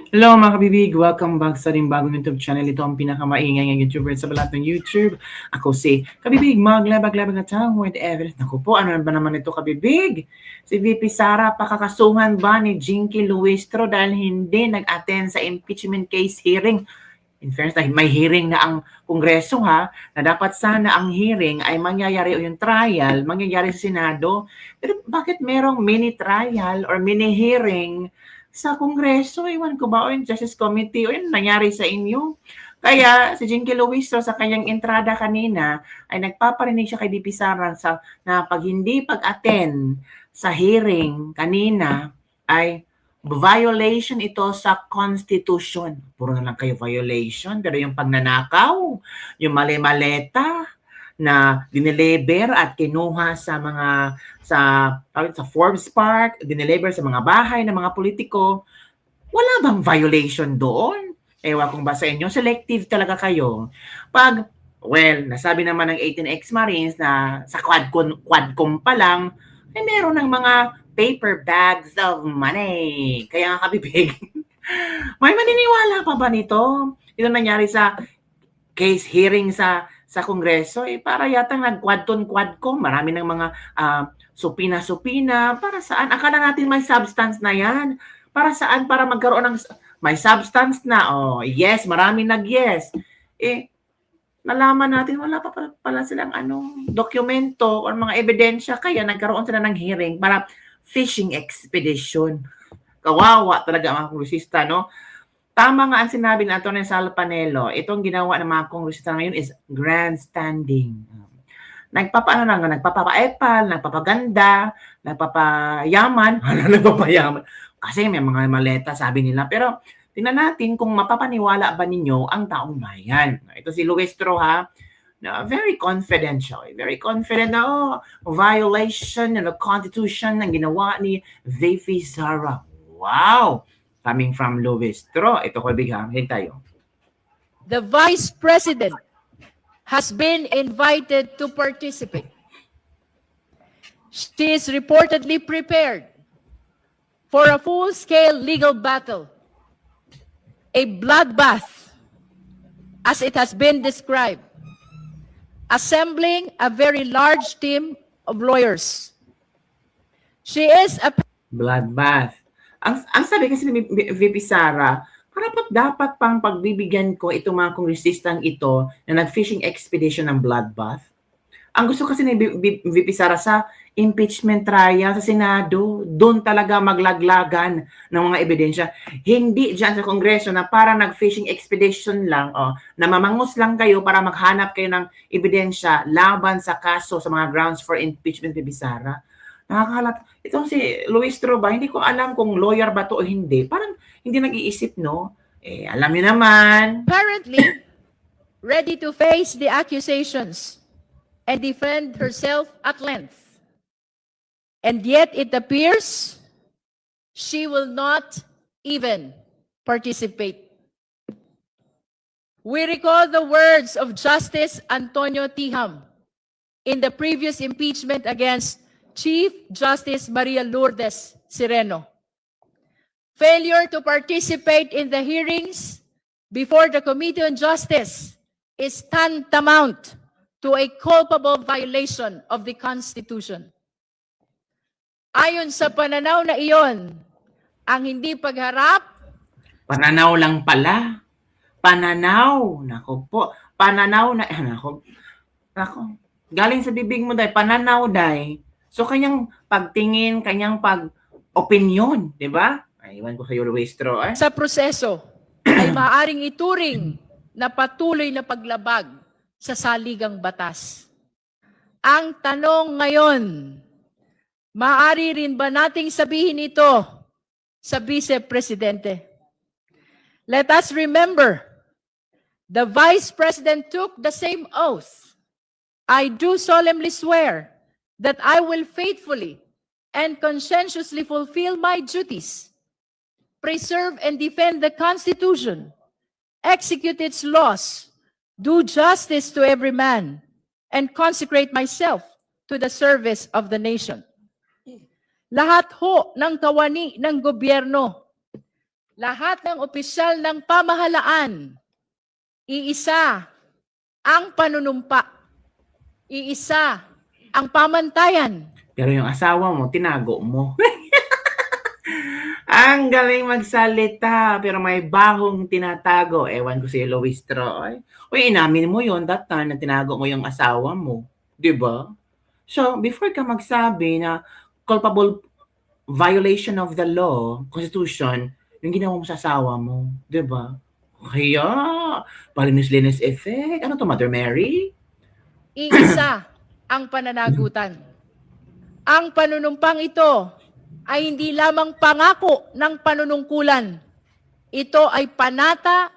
Hello mga kabibig! Welcome back sa ring bagong YouTube channel. Ito ang pinakamaingay ng YouTuber sa balat ng YouTube. Ako si Kabibig, maglabag-labag na tao with Everett. Naku po, ano ba naman ito kabibig? Si VP Sara, pakakasuhan ba ni Jinky Luistro dahil hindi nag-attend sa impeachment case hearing? In fairness, may hearing na ang Kongreso ha, na dapat sana ang hearing ay mangyayari o yung trial, mangyayari sa Senado. Pero bakit merong mini trial or mini hearing sa Kongreso? Iwan ko ba o yung Justice Committee o yung nangyari sa inyo? Kaya si Jinky Luistro sa kanyang entrada kanina ay nagpaparinig siya kay BP Sara na pag hindi pag-attend sa hearing kanina ay violation ito sa Constitution. Puro na lang kayo violation. Pero yung pagnanakaw, yung mali-maleta na dineliver at kinuha sa sa Forbes Park, dineliver sa mga bahay ng mga politiko, wala bang violation doon? Ewan kung ba sa inyo, selective talaga kayo. Nasabi naman ng 18 ex-Marines na sa Quadcom pa lang, ay meron ng mga paper bags of money. Kaya nga kabibig, may maniniwala pa ba nito? Ito nangyari sa case hearing sa Kongreso, para yata nag-quadcom, marami ng mga supina-supina. Para saan? Akala natin may substance na yan. Para saan? Para magkaroon ng may substance na. Oh, yes, marami nag-yes. Nalaman natin wala pa pala silang dokumento or mga ebidensya, kaya nagkaroon sila ng hearing para fishing expedition. Kawawa talaga ang mga kongresista, no? Tama nga ang sinabi ng Atty. Sal Panelo, itong ginawa ng mga kongresista ngayon is grandstanding. Nagpapa-epal, nagpapaganda, nagpapayaman, nagpapayaman. Kasi may mga maleta, sabi nila. Pero tingnan natin kung mapapaniwala ba ninyo ang taong bayan. Ito si Luistro ha, very confident siya. Very confident na violation ng Constitution ng ginawa ni VP Sara. Wow! Coming from Luistro. Ito ko bigyan. Tayo. The Vice President has been invited to participate. She is reportedly prepared for a full-scale legal battle, a bloodbath, as it has been described, assembling a very large team of lawyers. She is a bloodbath. Ang sabi kasi ni VP Sara, dapat pang pagbibigyan ko itong mga kongresistang ito na nag-fishing expedition ng bloodbath. Ang gusto kasi ni VP Sara sa impeachment trial sa Senado, doon talaga maglaglagan ng mga ebidensya. Hindi dyan sa Kongreso na para nag-fishing expedition lang, na mamangos lang kayo para maghanap kayo ng ebidensya laban sa kaso sa mga grounds for impeachment ni VP Sara. Nakakalat. Itong si Luistro ba, hindi ko alam kung lawyer ba to o hindi. Parang hindi nag-iisip, no? Alam niyo naman. Apparently, ready to face the accusations and defend herself at length. And yet it appears she will not even participate. We recall the words of Justice Antonio Tiham in the previous impeachment against Chief Justice Maria Lourdes Sireno. Failure to participate in the hearings before the Committee on Justice is tantamount to a culpable violation of the Constitution. Ayon sa pananaw na iyon, ang hindi pagharap... Pananaw lang pala. Pananaw. Nako po. Pananaw na... Nako. Galing sa bibig mo, day. Pananaw, day. So, kanyang pagtingin, kanyang pag-opinion, di ba? Iwan ko sa Luistro. Sa proseso ay maaaring ituring na patuloy na paglabag sa saligang batas. Ang tanong ngayon, maaari rin ba nating sabihin ito sa Vice Presidente? Let us remember, the Vice President took the same oath. I do solemnly swear that I will faithfully and conscientiously fulfill my duties, preserve and defend the Constitution, execute its laws, do justice to every man, and consecrate myself to the service of the nation. Lahat ho ng kawani ng gobyerno lahat ng opisyal ng pamahalaan, iisa ang panunumpa, iisa ang pamantayan. Pero yung asawa mo, tinago mo. Ang galing magsalita, pero may bahong tinatago. Ewan ko si Luis Troy. Uy, inamin mo yon that time na tinago mo yung asawa mo. Di ba? So, before ka magsabi na culpable violation of the law, constitution, yung ginawa mo sa asawa mo. Di ba? Kaya, palinis-linis effect. Ano to, Mother Mary? Iisa ang pananagutan. Ang panunumpang ito ay hindi lamang pangako ng panunungkulan. Ito ay panata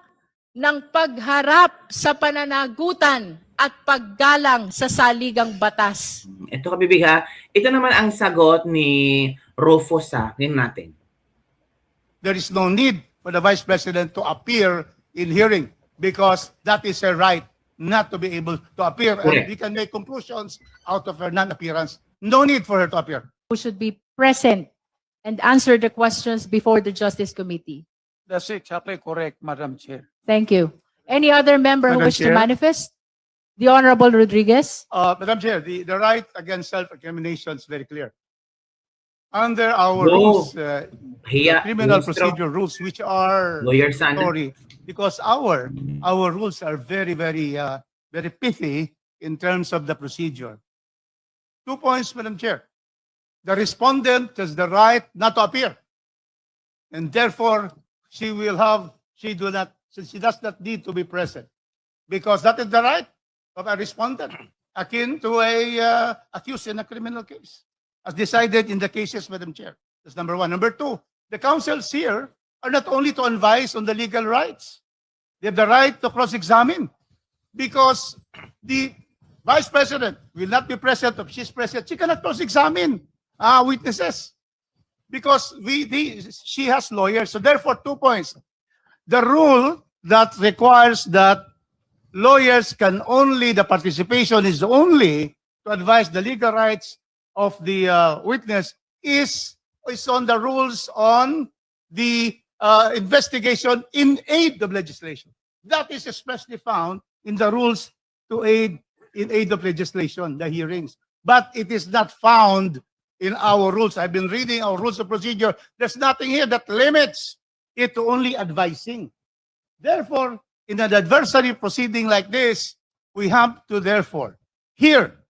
ng pagharap sa pananagutan at paggalang sa saligang batas. Ito kabibig ha. Ito naman ang sagot ni Rufus ha. Tingnan natin. There is no need for the Vice President to appear in hearing because that is her right not to be able to appear. Correct. And we can make conclusions out of her non-appearance. No need for her to appear. Who should be present and answer the questions before the Justice Committee. That's exactly correct, Madam Chair. Thank you. Any other member who Madam wish to Chair. manifest? The Honorable Rodriguez. Madam Chair, the right against self-incrimination is very clear. Under our No. rules, Hiya. criminal Ministro. procedure rules, which are Lawyer sana. sorry, because our rules are very, very pithy in terms of the procedure. 2 points, Madam Chair. The respondent has the right not to appear, and therefore she does not need to be present, because that is the right of a respondent, akin to a accused in a criminal case, as decided in the cases, Madam Chair. That's number one. Number two, the counsels here are not only to advise on the legal rights, they have the right to cross-examine, because the Vice President will not be present. If she's present, she cannot cross-examine witnesses, because she has lawyers. So therefore, 2 points. The rule that requires that the participation is only to advise the legal rights of the witness is on the rules on the investigation in aid of legislation. That is especially found in the rules in aid of legislation, the hearings. But it is not found in our rules. I've been reading our rules of procedure. There's nothing here that limits it to only advising. Therefore, in an adversary proceeding like this, we have to therefore hear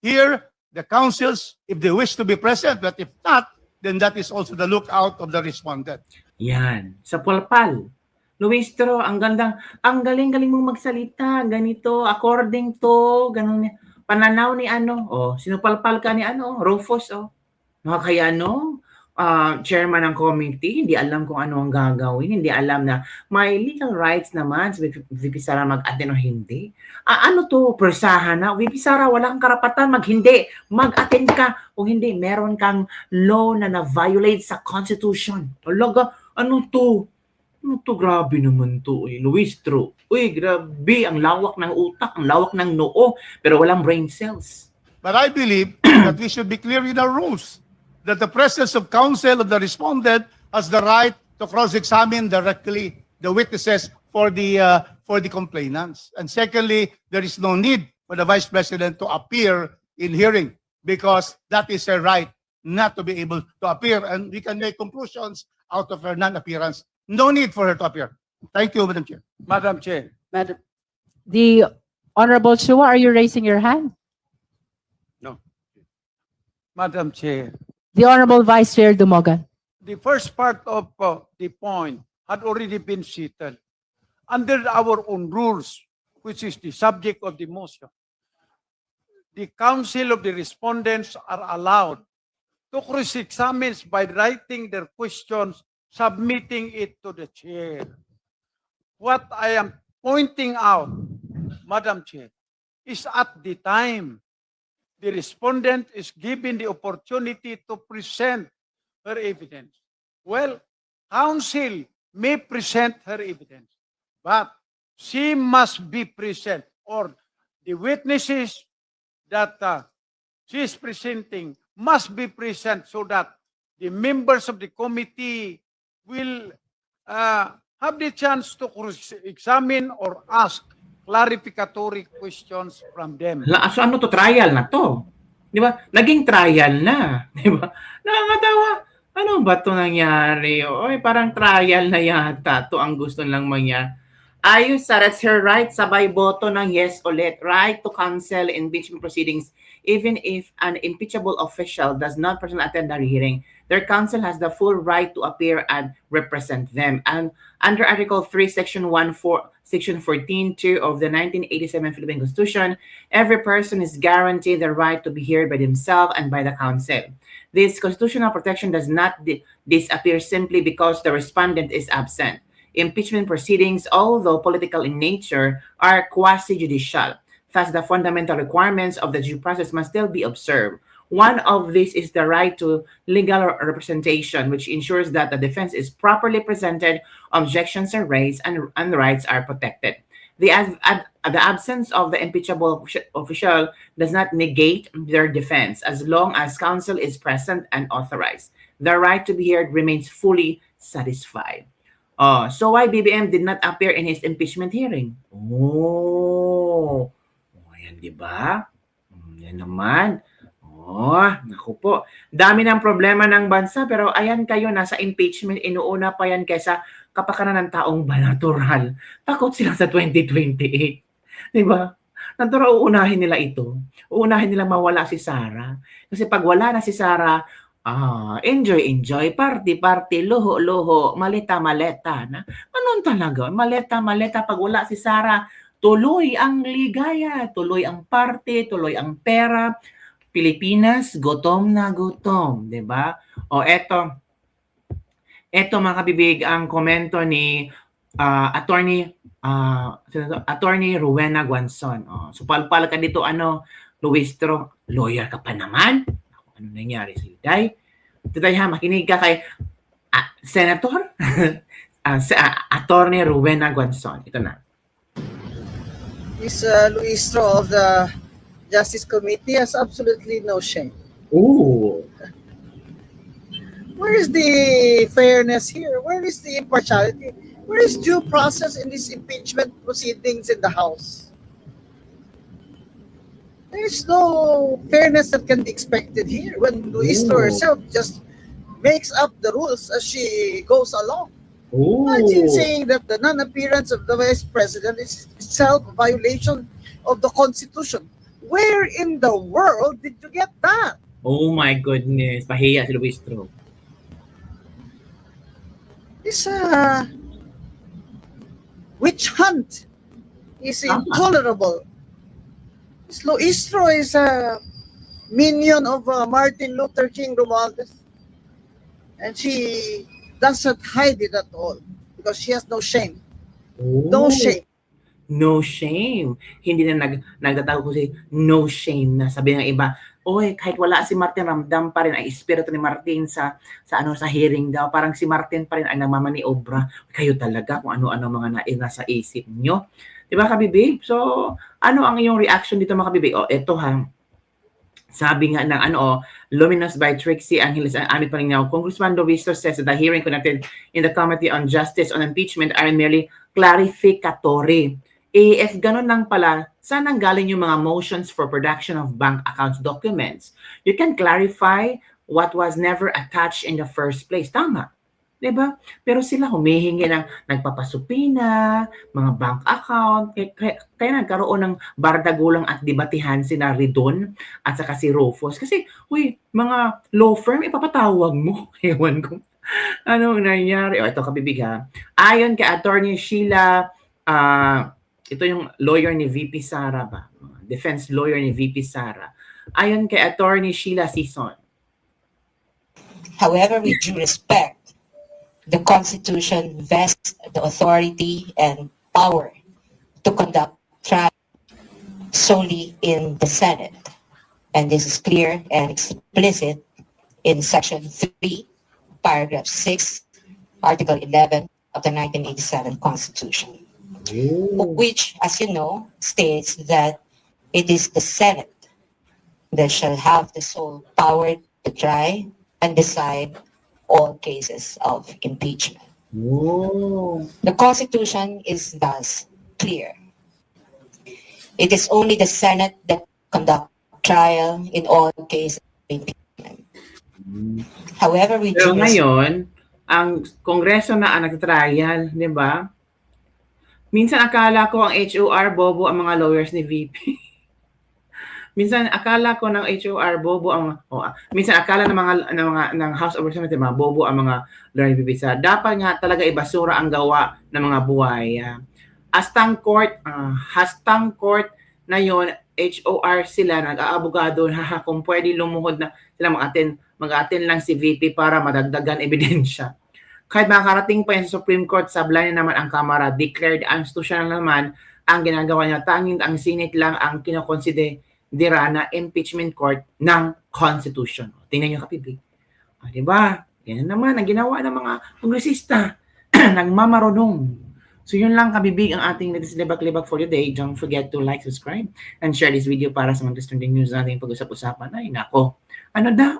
the counsels if they wish to be present, but if not, then that is also the lookout of the respondent. Yan. Sa Palpal. Luistro, ang galing-galing mong magsalita. Ganito, according to, ganun, pananaw ni sinupalpal ka ni Rufus, Mga kaya chairman ng committee, hindi alam kung ano ang gagawin, hindi alam na may legal rights naman sa VP Sara mag-attend o hindi. Ano to, persahan na, VP Sara, wala kang karapatan mag-attend ka o hindi, meron kang law na na-violate sa Constitution. Talaga, ano to, grabe naman to, Luistro. Uy, grabe, ang lawak ng utak, ang lawak ng noo, pero walang brain cells. But I believe that we should be clear in our rules, that the presence of counsel of the respondent has the right to cross-examine directly the witnesses for the complainants. And secondly, there is no need for the Vice President to appear in hearing, because that is her right not to be able to appear, and we can make conclusions out of her non-appearance. No need for her to appear. Thank you, Madam Chair. Madam Chair, The Honorable Chua, are you raising your hand? Madam Chair, The Honorable Vice Chair Dumogan. the first part of the point had already been settled. Under our own rules, which is the subject of the motion, the counsel of the respondents are allowed to cross-examine by writing their questions, submitting it to the chair. What I am pointing out, Madam Chair, is at the time the respondent is given the opportunity to present her evidence. Well, counsel may present her evidence, but she must be present, or the witnesses that she is presenting must be present, so that the members of the committee will have the chance to examine or ask clarificatory questions from them. So ano to, trial na to? Di ba? Naging trial na. Di ba? Nakakatawa. Ano ba to nangyari? Oy, parang trial na yata. To ang gusto lang mangyari. Ayos sa that's her right. Sabay boto ng yes ulit. Right to cancel impeachment proceedings even if an impeachable official does not personally attend the hearing. Their counsel has the full right to appear and represent them. And under Article 3, Section 14(2) of the 1987 Philippine Constitution, every person is guaranteed the right to be heard by themselves and by the counsel. This constitutional protection does not disappear simply because the respondent is absent. Impeachment proceedings, although political in nature, are quasi-judicial. Thus, the fundamental requirements of the due process must still be observed. One of these is the right to legal representation, which ensures that the defense is properly presented, objections are raised, and rights are protected. The absence of the impeachable official does not negate their defense as long as counsel is present and authorized. The right to be heard remains fully satisfied. So why BBM did not appear in his impeachment hearing? Ayan, di ba? Yan naman. Naku po. Dami ng problema ng bansa pero ayan kayo, nasa impeachment, inuuna pa yan kaysa kapakanan ng taong natural. Takot sila sa 2028. Di ba? Natural, uunahin nila ito. Uunahin nila mawala si Sara. Kasi pag wala na si Sara, enjoy, party, luho, maleta. Ganun talaga. Maleta. Pag wala si Sara, tuloy ang ligaya, tuloy ang party, tuloy ang pera. Pilipinas, gutom na gutom, 'di ba? Eto mga kabibig, ang komento ni Attorney Rowena Guanzon. So palpal ka dito, Luistro, lawyer ka pa naman? Ano nangyari sa Day? Today makinig ka kay Senator Attorney Rowena Guanzon. Ito na. This Luistro of the Justice Committee has absolutely no shame. Ooh. Where is the fairness here? Where is the impartiality? Where is due process in these impeachment proceedings in the House? There is no fairness that can be expected here when Luistro herself just makes up the rules as she goes along. Imagine saying that the non-appearance of the Vice President is itself a violation of the Constitution. Where in the world did you get that? Oh my goodness. Pahiya si Luistro. This witch hunt is intolerable. This Luistro is a minion of Martin Luther King Romualdez. And she doesn't hide it at all because she has no shame. No shame. No shame. Hindi na nagtatago ko si no shame na sabi ng iba, kahit wala si Martin, ramdam pa rin ang espiritu ni Martin sa hearing daw. Parang si Martin pa rin ay namamaniobra. Kayo talaga kung ano-ano mga nasa isip nyo. Diba, kabibig? So, ano ang iyong reaction dito, mga kabibig? Ito sabi nga ng Luminous by Trixie Angeles Amit Palingao, Congressman Luistro says that the hearing conducted in the Committee on Justice on Impeachment are merely clarificatory. If ganun lang pala, saan ang galing yung mga motions for production of bank accounts documents? You can clarify what was never attached in the first place. Tama. Diba? Pero sila humihingi ng nagpapasupina, mga bank account. Kaya nagkaroon ng bardagulang at debatihan sina Ridon at saka si Rufus. Kasi, mga law firm, ipapatawag mo. Ewan ko. Anong nangyari? Ito, kabibig ha. Ayon kay Attorney Sheila, ito yung lawyer ni VP Sara ba? Defense lawyer ni VP Sara. Ayon kay Attorney Sheila Sison. However, with due respect, the Constitution vests the authority and power to conduct trial solely in the Senate. And this is clear and explicit in Section 3, Paragraph 6, Article 11 of the 1987 Constitution. Which, as you know, states that it is the Senate that shall have the sole power to try and decide all cases of impeachment. Oh. The Constitution is thus clear. It is only the Senate that conduct trial in all cases of impeachment. However, we Pero choose ngayon, ang Kongreso na ang nagtatrial, di ba? Minsan akala ko ang HOR bobo ang mga lawyers ni VP. Minsan akala ko ng HOR bobo ang minsan akala ng House of Representatives mga bobo ang mga lawyer ni VP. Dapat nga talaga ibasura ang gawa ng mga buhaya. Hastang court na yon, HOR sila, nag-aabogado, kung pwede lumuhod na sila mag-attend lang si VP para madagdagan ebidensya. Kahit makarating pa yan sa Supreme Court, sablay na naman ang Kamara, declared unconstitutional naman ang ginagawa niya. Tanging ang Senate lang ang kinokonsidera na impeachment court ng Constitution. Tingnan niyo kapibig. Diba? Yan naman ang ginawa ng mga kongresista. Nagmamarunong. So yun lang kabibig ang ating latest libak-libak for today. Don't forget to like, subscribe, and share this video para sa mga trending news natin pag-usap-usapan. Ay nako, ano daw?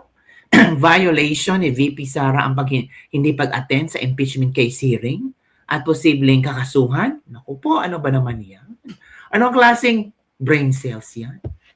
Violation ni VP Sara ang hindi pag-attend sa impeachment case hearing at posibleng kakasuhan? Naku po, ano ba naman yan? Anong klaseng brain cells yan?